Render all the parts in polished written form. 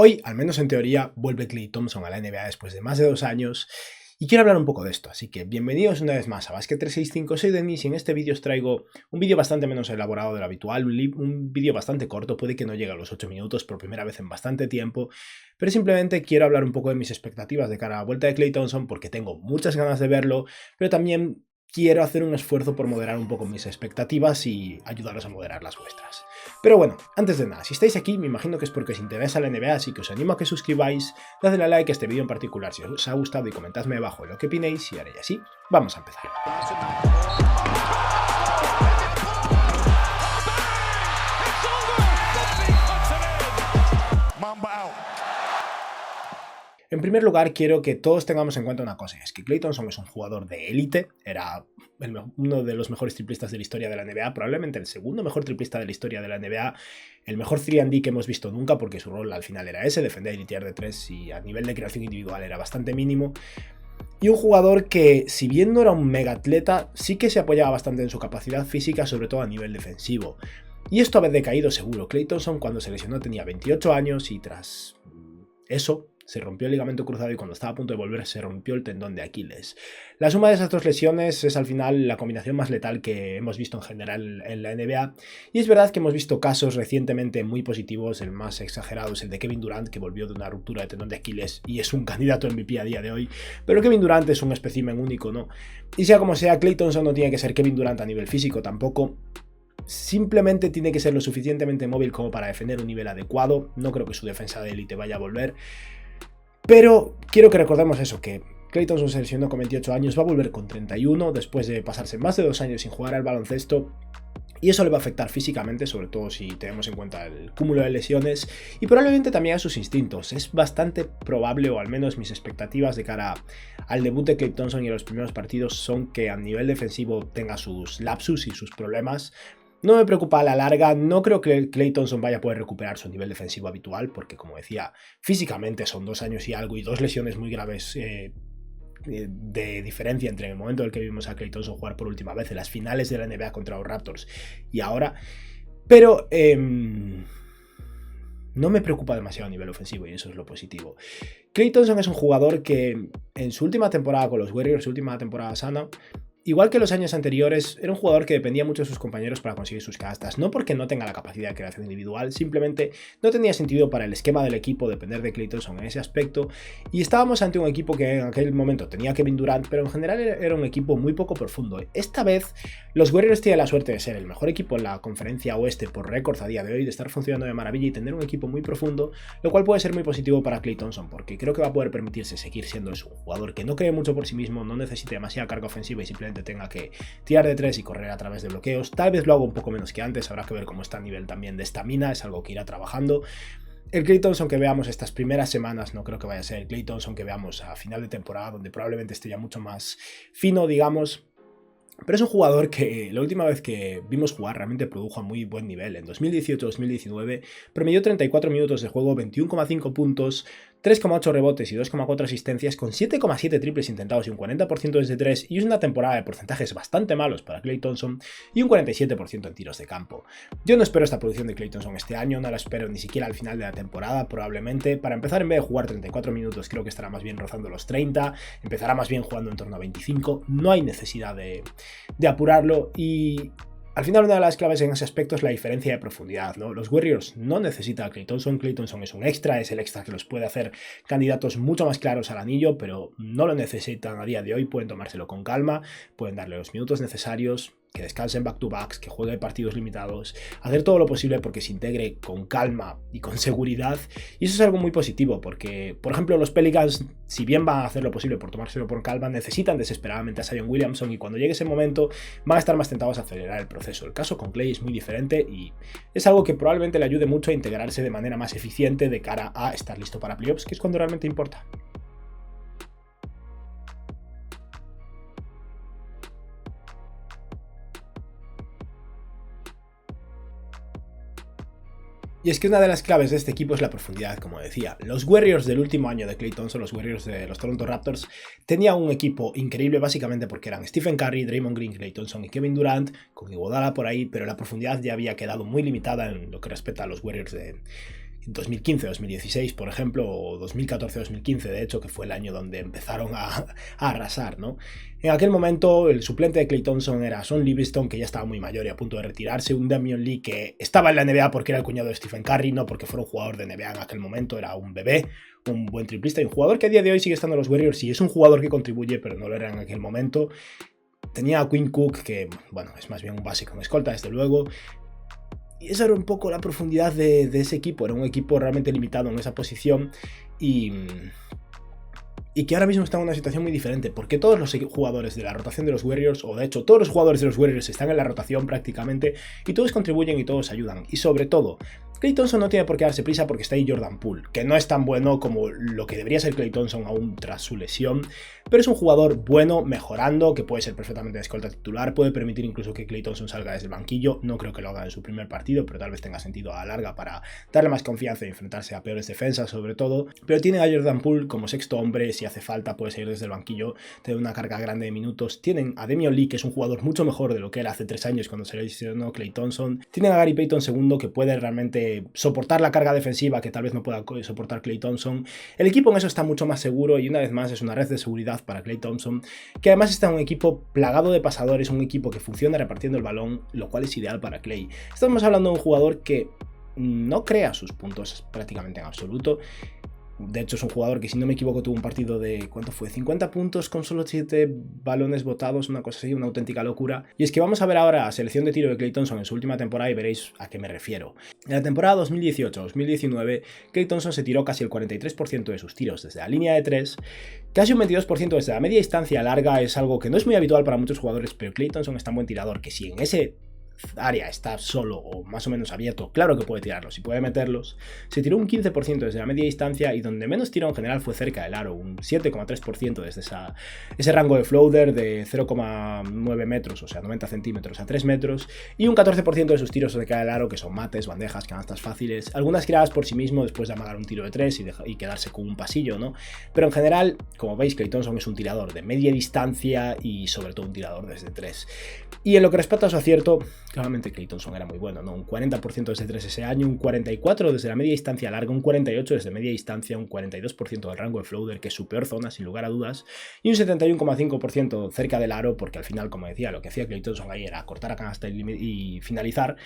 Hoy, al menos en teoría, vuelve Klay Thompson a la NBA después de más de 2 años y quiero hablar un poco de esto, así que bienvenidos una vez más a Basket365, soy Denis y en este vídeo os traigo un vídeo bastante menos elaborado de lo habitual, un vídeo bastante corto, puede que no llegue a los 8 minutos por primera vez en bastante tiempo, pero simplemente quiero hablar un poco de mis expectativas de cara a la vuelta de Klay Thompson porque tengo muchas ganas de verlo, pero también quiero hacer un esfuerzo por moderar un poco mis expectativas y ayudaros a moderar las vuestras. Pero bueno, antes de nada, si estáis aquí, me imagino que es porque os interesa la NBA, así que os animo a que suscribáis, dadle a like a este vídeo en particular si os ha gustado y comentadme abajo lo que opinéis y ahora ya sí, vamos a empezar. En primer lugar, quiero que todos tengamos en cuenta una cosa, es que Klay Thompson es un jugador de élite, era uno de los mejores triplistas de la historia de la NBA, probablemente el segundo mejor triplista de la historia de la NBA, el mejor 3&D que hemos visto nunca, porque su rol al final era ese, defender y tirar de 3, y a nivel de creación individual era bastante mínimo. Y un jugador que, si bien no era un mega atleta, sí que se apoyaba bastante en su capacidad física, sobre todo a nivel defensivo. Y esto ha decaído seguro. Klay Thompson cuando se lesionó tenía 28 años y tras eso se rompió el ligamento cruzado y cuando estaba a punto de volver se rompió el tendón de Aquiles. La suma de esas dos lesiones es al final la combinación más letal que hemos visto en general en la NBA, y es verdad que hemos visto casos recientemente muy positivos. El más exagerado es el de Kevin Durant, que volvió de una ruptura de tendón de Aquiles y es un candidato MVP a día de hoy, pero Kevin Durant es un espécimen único, ¿no? Y sea como sea, Klay Thompson no tiene que ser Kevin Durant a nivel físico tampoco. Simplemente tiene que ser lo suficientemente móvil como para defender un nivel adecuado. No creo que su defensa de élite vaya a volver, pero quiero que recordemos eso, que Klay Thompson se lesionó con 28 años, va a volver con 31 después de pasarse más de 2 años sin jugar al baloncesto. Y eso le va a afectar físicamente, sobre todo si tenemos en cuenta el cúmulo de lesiones y probablemente también a sus instintos. Es bastante probable, o al menos mis expectativas de cara al debut de Klay Thompson y a los primeros partidos son que a nivel defensivo tenga sus lapsus y sus problemas. No me preocupa a la larga, no creo que Klay Thompson vaya a poder recuperar su nivel defensivo habitual, porque como decía, físicamente son 2 años y algo y 2 lesiones muy graves de diferencia entre el momento en el que vimos a Klay Thompson jugar por última vez en las finales de la NBA contra los Raptors y ahora, pero no me preocupa demasiado a nivel ofensivo y eso es lo positivo. Klay Thompson es un jugador que en su última temporada con los Warriors, su última temporada sana, igual que los años anteriores, era un jugador que dependía mucho de sus compañeros para conseguir sus canastas, no porque no tenga la capacidad de creación individual, simplemente no tenía sentido para el esquema del equipo depender de Klay Thompson en ese aspecto, y estábamos ante un equipo que en aquel momento tenía Kevin Durant, pero en general era un equipo muy poco profundo. Esta vez los Warriors tienen la suerte de ser el mejor equipo en la conferencia oeste por récords a día de hoy, de estar funcionando de maravilla y tener un equipo muy profundo, lo cual puede ser muy positivo para Klay Thompson, porque creo que va a poder permitirse seguir siendo un jugador que no cree mucho por sí mismo, no necesite demasiada carga ofensiva y simplemente tenga que tirar de 3 y correr a través de bloqueos. Tal vez lo hago un poco menos que antes, habrá que ver cómo está a nivel también de estamina, es algo que irá trabajando. El Klay Thompson que veamos estas primeras semanas no creo que vaya a ser el Klay Thompson que veamos a final de temporada, donde probablemente esté ya mucho más fino, digamos. Pero es un jugador que la última vez que vimos jugar realmente produjo a muy buen nivel. En 2018-2019 promedió 34 minutos de juego, 21,5 puntos, 3,8 rebotes y 2,4 asistencias, con 7,7 triples intentados y un 40% desde 3, y es una temporada de porcentajes bastante malos para Klay Thompson y un 47% en tiros de campo. Yo no espero esta producción de Klay Thompson este año, no la espero ni siquiera al final de la temporada, probablemente. Para empezar, en vez de jugar 34 minutos, creo que estará más bien rozando los 30, empezará más bien jugando en torno a 25, no hay necesidad de apurarlo, y al final una de las claves en ese aspecto es la diferencia de profundidad, ¿no? Los Warriors no necesitan a Klay Thompson. Klay Thompson es un extra, es el extra que los puede hacer candidatos mucho más claros al anillo, pero no lo necesitan a día de hoy, pueden tomárselo con calma, pueden darle los minutos necesarios, que descansen back-to-backs, que juegue partidos limitados, hacer todo lo posible porque se integre con calma y con seguridad, y eso es algo muy positivo porque, por ejemplo, los Pelicans, si bien van a hacer lo posible por tomárselo con calma, necesitan desesperadamente a Zion Williamson, y cuando llegue ese momento van a estar más tentados a acelerar el proceso. El caso con Klay es muy diferente y es algo que probablemente le ayude mucho a integrarse de manera más eficiente de cara a estar listo para playoffs, que es cuando realmente importa. Y es que una de las claves de este equipo es la profundidad, como decía. Los Warriors del último año de Klay Thompson, los Warriors de los Toronto Raptors, tenían un equipo increíble básicamente porque eran Stephen Curry, Draymond Green, Klay Thompson y Kevin Durant, con Iguodala por ahí, pero la profundidad ya había quedado muy limitada en lo que respecta a los Warriors 2015-2016, por ejemplo, o 2014-2015, de hecho, que fue el año donde empezaron a arrasar, ¿no? En aquel momento, el suplente de Klay Thompson era Shaun Livingston, que ya estaba muy mayor y a punto de retirarse, un Damian Lee que estaba en la NBA porque era el cuñado de Stephen Curry, no porque fuera un jugador de NBA en aquel momento, era un bebé, un buen triplista y un jugador que a día de hoy sigue estando en los Warriors y es un jugador que contribuye, pero no lo era en aquel momento. Tenía a Quinn Cook, que, bueno, es más bien un base con escolta, desde luego. Y esa era un poco la profundidad de ese equipo. Era un equipo realmente limitado en esa posición y que ahora mismo está en una situación muy diferente, porque todos los jugadores de la rotación de los Warriors, o de hecho todos los jugadores de los Warriors están en la rotación prácticamente, y todos contribuyen y todos ayudan. Y sobre todo, Klay Thompson no tiene por qué darse prisa porque está ahí Jordan Poole, que no es tan bueno como lo que debería ser Klay Thompson aún tras su lesión, pero es un jugador bueno, mejorando, que puede ser perfectamente de escolta titular, puede permitir incluso que Klay Thompson salga desde el banquillo. No creo que lo haga en su primer partido, pero tal vez tenga sentido a la larga para darle más confianza y enfrentarse a peores defensas sobre todo. Pero tiene a Jordan Poole como sexto hombre, si hace falta puede salir desde el banquillo, tener una carga grande de minutos. Tienen a Damian Lee, que es un jugador mucho mejor de lo que era hace 3 años cuando se lesionó Klay Thompson. Tienen a Gary Payton II, que puede realmente soportar la carga defensiva que tal vez no pueda soportar Klay Thompson. El equipo en eso está mucho más seguro y una vez más es una red de seguridad para Klay Thompson, que además está en un equipo plagado de pasadores, un equipo que funciona repartiendo el balón, lo cual es ideal para Klay. Estamos hablando de un jugador que no crea sus puntos prácticamente en absoluto. De hecho, es un jugador que, si no me equivoco, tuvo un partido de, ¿cuánto fue? 50 puntos con solo 7 balones botados, una cosa así, una auténtica locura. Y es que vamos a ver ahora la selección de tiro de Klay Thompson en su última temporada y veréis a qué me refiero. En la temporada 2018-2019, Klay Thompson se tiró casi el 43% de sus tiros desde la línea de 3, casi un 22% desde la media distancia larga. Es algo que no es muy habitual para muchos jugadores, pero Klay Thompson es tan buen tirador que si en ese área está solo o más o menos abierto, claro que puede tirarlos y puede meterlos. Se tiró un 15% desde la media distancia y donde menos tiró en general fue cerca del aro, un 7,3% desde ese rango de floater de 0,9 metros, o sea 90 centímetros a 3 metros, y un 14% de sus tiros cerca del aro, que son mates, bandejas, canastas fáciles, algunas creadas por sí mismo después de amagar un tiro de 3 y quedarse con un pasillo, ¿no? Pero en general, como veis, Klay Thompson es un tirador de media distancia y sobre todo un tirador desde 3. Y en lo que respecta a su acierto, claramente Klay Thompson era muy bueno, ¿no? Un 40% desde 3 ese año, un 44% desde la media distancia larga, un 48% desde media distancia, un 42% del rango de floater, que es su peor zona, sin lugar a dudas, y un 71,5% cerca del aro, porque al final, como decía, lo que hacía Klay Thompson ahí era cortar a canasta y finalizar.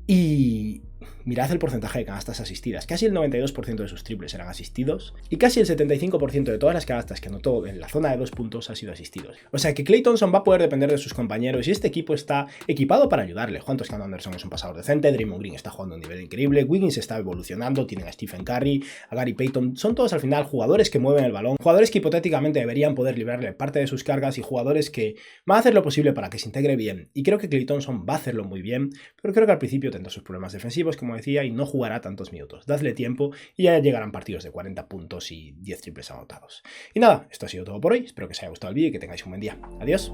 Y mirad el porcentaje de canastas asistidas. Casi el 92% de sus triples eran asistidos y casi el 75% de todas las canastas que anotó en la zona de 2 puntos ha sido asistidos. O sea que Klay Thompson va a poder depender de sus compañeros y este equipo está equipado para ayudarle. Juan Toscano Anderson es un pasador decente, Draymond Green está jugando a un nivel increíble, Wiggins está evolucionando, tienen a Stephen Curry, a Gary Payton. Son todos al final jugadores que mueven el balón, jugadores que hipotéticamente deberían poder librarle parte de sus cargas y jugadores que van a hacer lo posible para que se integre bien. Y creo que Klay Thompson va a hacerlo muy bien, pero creo que al principio tendrá sus problemas defensivos, como decía, y no jugará tantos minutos. Dadle tiempo y ya llegarán partidos de 40 puntos y 10 triples anotados. Y nada, esto ha sido todo por hoy. Espero que os haya gustado el vídeo y que tengáis un buen día. Adiós.